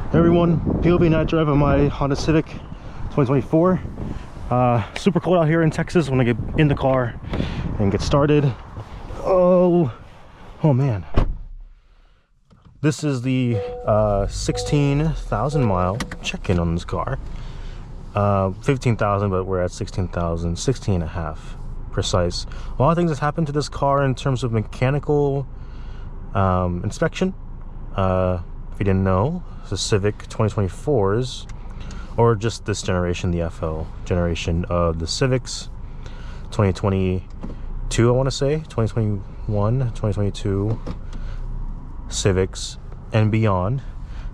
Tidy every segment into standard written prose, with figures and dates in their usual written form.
Hey everyone, POV night drive of my Honda Civic 2024. Super cold out here in Texas. When I get in the car and get started. Oh man. This is the 16,000 mile check-in on this car. 15,000, but we're at 16,000, 16 and a half precise. A lot of things has happened to this car in terms of mechanical inspection. If you didn't know, the Civic 2024s, or just this generation, the FL generation of the Civics, 2022, I want to say, 2021, 2022 Civics and beyond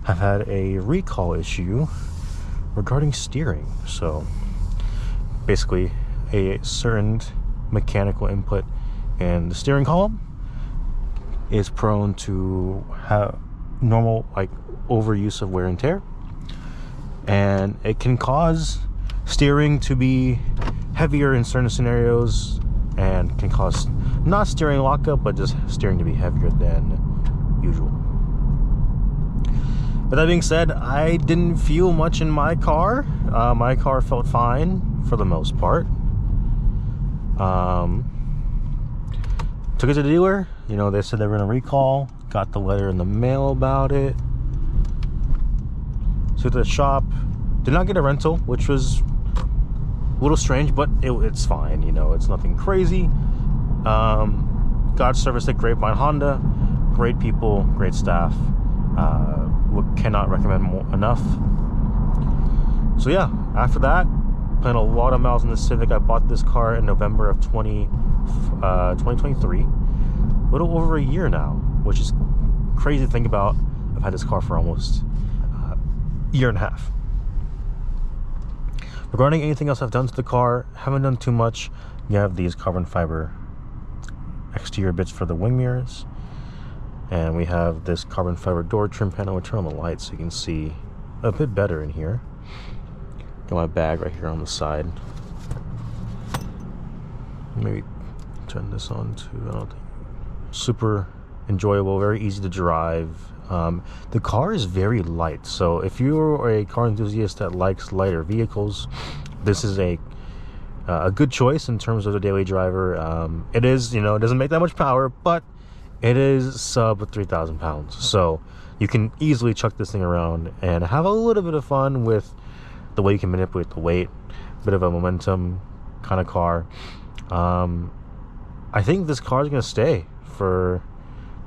have had a recall issue regarding steering. So basically a certain mechanical input in the steering column is prone to have normal overuse of wear and tear, and it can cause steering to be heavier in certain scenarios, and can cause not steering lockup but just steering to be heavier than usual. With that being said, I didn't feel much in my car. My car felt fine for the most part. Took it to the dealer. They said they were gonna recall. Got the letter in the mail about it. Took it to the shop. Did not get a rental, which was a little strange, but it's fine. It's nothing crazy. Got service at Grapevine Honda. Great people, great staff. Cannot recommend enough. So yeah, after that, put a lot of miles in the Civic. I bought this car in November of 2023. A little over a year now, which is crazy to think about. I've had this car for almost a year and a half. Regarding anything else I've done to the car, haven't done too much. You have these carbon fiber exterior bits for the wing mirrors, and we have this carbon fiber door trim panel. We'll turn on the light so you can see a bit better in here. Got my bag right here on the side. Maybe turn this on too. I don't think. Super enjoyable, very easy to drive. The car is very light, so if you're a car enthusiast that likes lighter vehicles, this is a good choice in terms of the daily driver. It is, it doesn't make that much power, but it is sub 3,000 pounds, so you can easily chuck this thing around and have a little bit of fun with the way you can manipulate the weight. Bit of a momentum kind of car. I think this car is going to stay for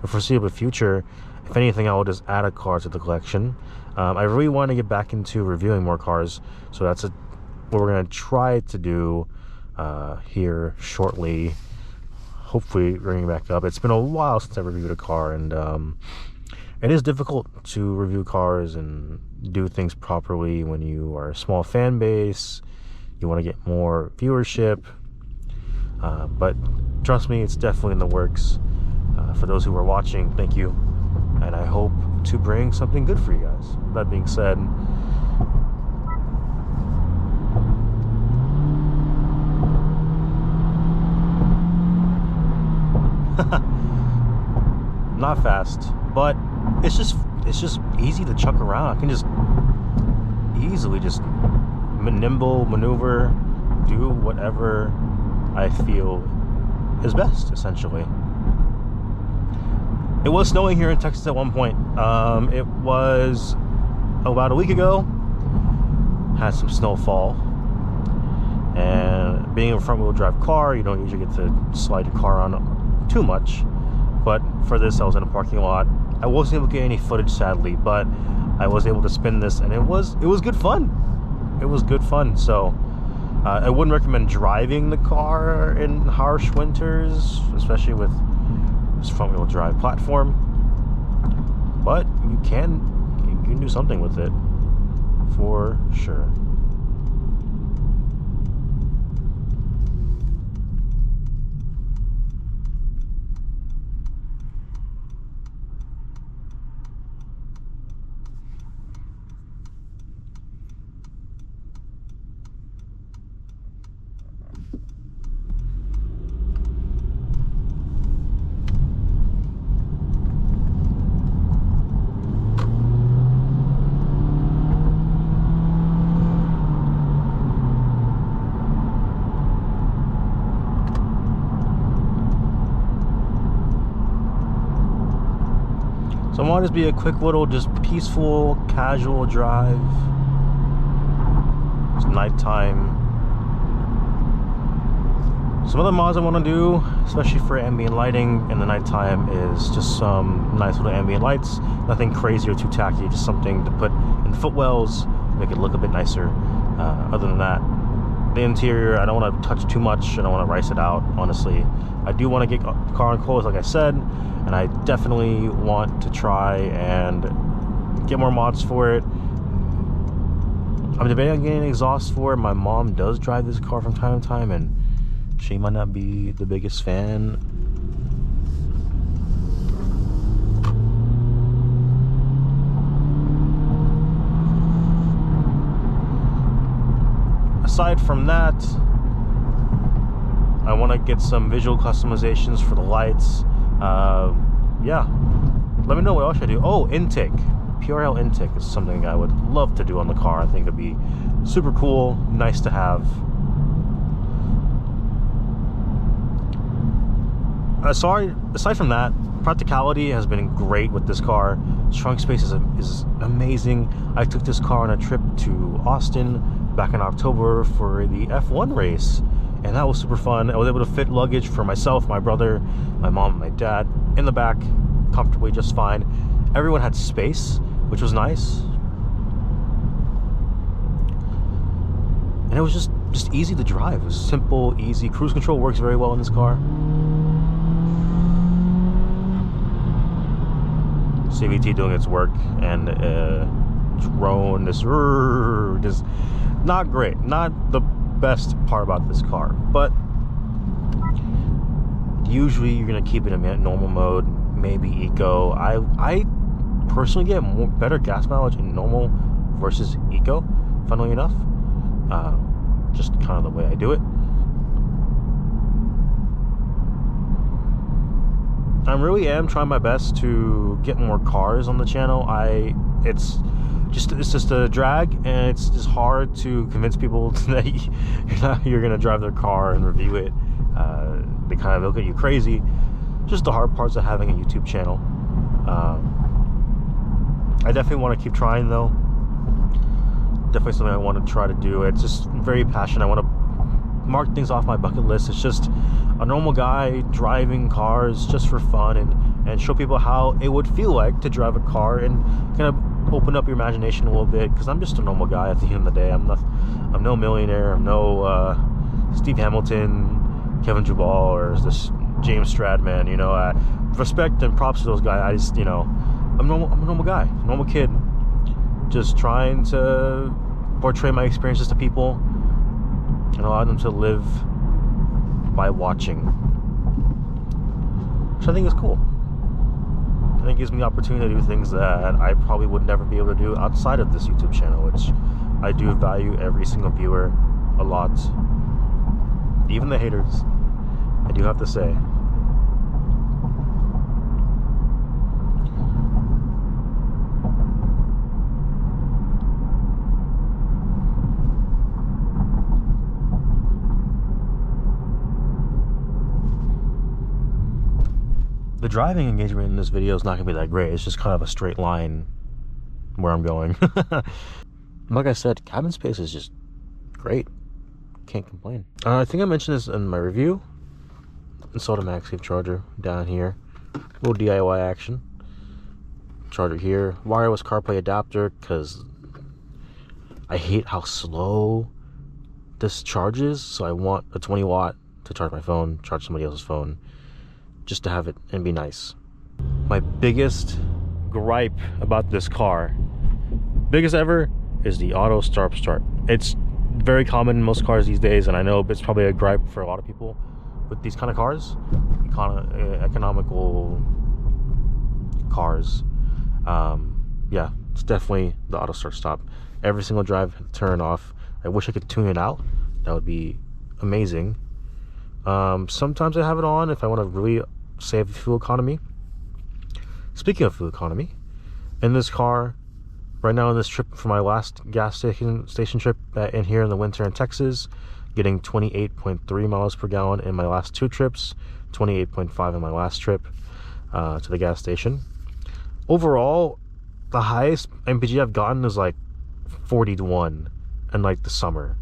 the foreseeable future. If anything, I will just add a car to the collection. I really want to get back into reviewing more cars, so that's what we're going to try to do here shortly. Hopefully bringing it back up. It's been a while since I reviewed a car, and it is difficult to review cars and do things properly when you are a small fan base. You want to get more viewership, but trust me, it's definitely in the works. For those who are watching, thank you, and I hope to bring something good for you guys. With that being said, not fast, but it's just easy to chuck around. I can just easily just nimble maneuver, do whatever I feel is best, essentially. It was snowing here in Texas at one point. It was about a week ago. Had some snowfall, and being a front-wheel drive car, you don't usually get to slide your car on too much. But for this, I was in a parking lot. I wasn't able to get any footage, sadly, but I was able to spin this, and it was good fun. It was good fun. So I wouldn't recommend driving the car in harsh winters, especially with this front-wheel drive platform. But you can do something with it for sure. want to just be a quick little, just peaceful, casual drive. It's nighttime. Some other mods I want to do, especially for ambient lighting in the nighttime, is just some nice little ambient lights. Nothing crazy or too tacky, just something to put in the footwells, make it look a bit nicer. Other than that, the interior, I don't want to touch too much. I don't want to rice it out, honestly. I do want to get the car on coils, like I said, and I definitely want to try and get more mods for it. I'm debating on getting an exhaust for it. My mom does drive this car from time to time, and she might not be the biggest fan. Aside from that, I want to get some visual customizations for the lights. Yeah, let me know what else I do. Oh, intake. PRL intake is something I would love to do on the car. I think it'd be super cool, nice to have. Aside from that, practicality has been great with this car. Trunk space is amazing. I took this car on a trip to Austin back in October for the F1 race, and that was super fun. I was able to fit luggage for myself, my brother, my mom, and my dad in the back comfortably, just fine. Everyone had space, which was nice, and it was just easy to drive. It was simple, easy. Cruise control works very well in this car. CVT doing its work, and drone, this is not great, not the best part about this car, but usually you're gonna keep it in normal mode, maybe eco. I personally get better gas mileage in normal versus eco, funnily enough. Just kind of the way I do it. I really am trying my best to get more cars on the channel. It's just a drag, and it's just hard to convince people that you're gonna drive their car and review it. They kind of look at you crazy. Just the hard parts of having a YouTube channel. I definitely want to keep trying though. Definitely something I want to try to do. It's just very passionate. I want to mark things off my bucket list. It's just a normal guy driving cars just for fun, and show people how it would feel like to drive a car, and kind of open up your imagination a little bit, because I'm just a normal guy at the end of the day. I'm no millionaire. I'm no Steve Hamilton, Kevin Duvall, or this James Stradman. You know, respect and props to those guys. I just, you know, I'm a normal guy, normal kid, just trying to portray my experiences to people and allow them to live by watching, which I think is cool. I think it gives me the opportunity to do things that I probably would never be able to do outside of this YouTube channel, which I do value every single viewer a lot, even the haters, I do have to say. The driving engagement in this video is not going to be that great. It's just kind of a straight line where I'm going. Like I said, cabin space is just great. Can't complain. I think I mentioned this in my review. Installed a MagSafe charger down here. Little DIY action. Charger here. Wireless CarPlay adapter, because I hate how slow this charges. So I want a 20 watt to charge my phone, charge somebody else's phone, just to have it and be nice. My biggest gripe about this car, biggest ever, is the auto start. It's very common in most cars these days, and I know it's probably a gripe for a lot of people with these kind of cars, economical cars. Yeah, it's definitely the auto start. Every single drive turn off. I wish I could tune it out. That would be amazing. Sometimes I have it on if I want to really save fuel economy. Speaking of fuel economy, in this car right now, in this trip for my last gas station trip in here in the winter in Texas, getting 28.3 miles per gallon in my last two trips, 28.5 in my last trip to the gas station. overall, the highest MPG I've gotten is like 40-1 in like the summer,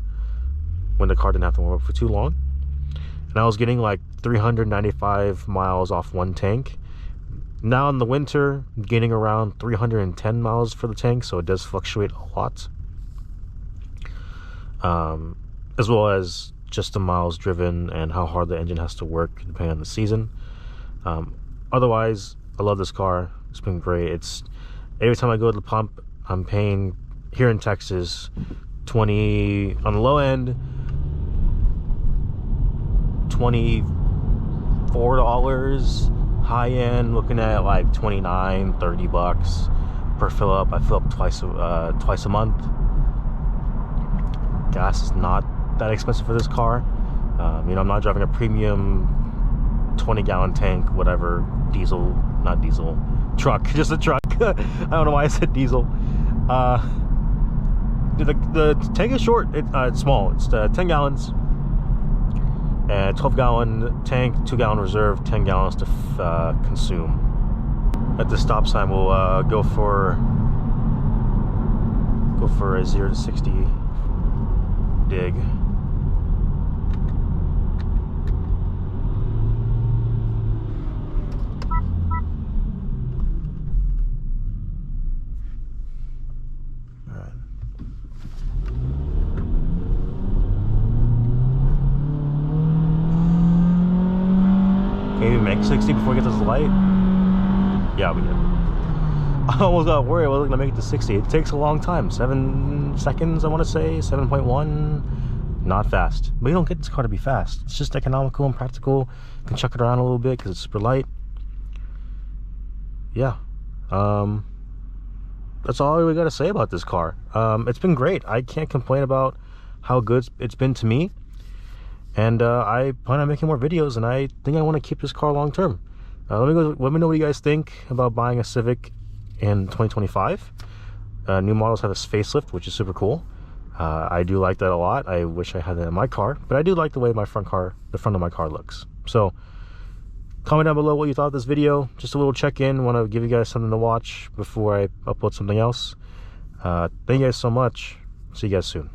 when the car didn't have to warm up for too long, and I was getting like 395 miles off one tank. Now in the winter, I'm getting around 310 miles for the tank, so it does fluctuate a lot, as well as just the miles driven and how hard the engine has to work depending on the season. Otherwise, I love this car. It's been great. It's every time I go to the pump, I'm paying here in Texas 20 on the low end, $24. High end, looking at like 29, 30 bucks per fill up. I fill up twice a month. Gas is not that expensive for this car. You know, I'm not driving a premium 20-gallon tank, whatever, not diesel, truck, just a truck. I don't know why I said diesel. The tank is short. It's small. It's 10 gallons. And 12-gallon tank, 2-gallon reserve, 10 gallons to consume. At the stop sign, we'll go for a 0 to 60 dig. Maybe make 60 before we get to this light. Yeah, we did. I almost got worried I wasn't gonna make it to 60. It takes a long time. 7 seconds, I want to say. 7.1. Not fast. But you don't get this car to be fast. It's just economical and practical. You can chuck it around a little bit because it's super light. Yeah. That's all we got to say about this car. It's been great. I can't complain about how good it's been to me. And I plan on making more videos, and I think I want to keep this car long term. Let me know what you guys think about buying a Civic in 2025. New models have a facelift, which is super cool. I do like that a lot. I wish I had that in my car, but I do like the way the front of my car looks. So comment down below what you thought of this video. Just a little check-in. Want to give you guys something to watch before I upload something else. Thank you guys so much. See you guys soon.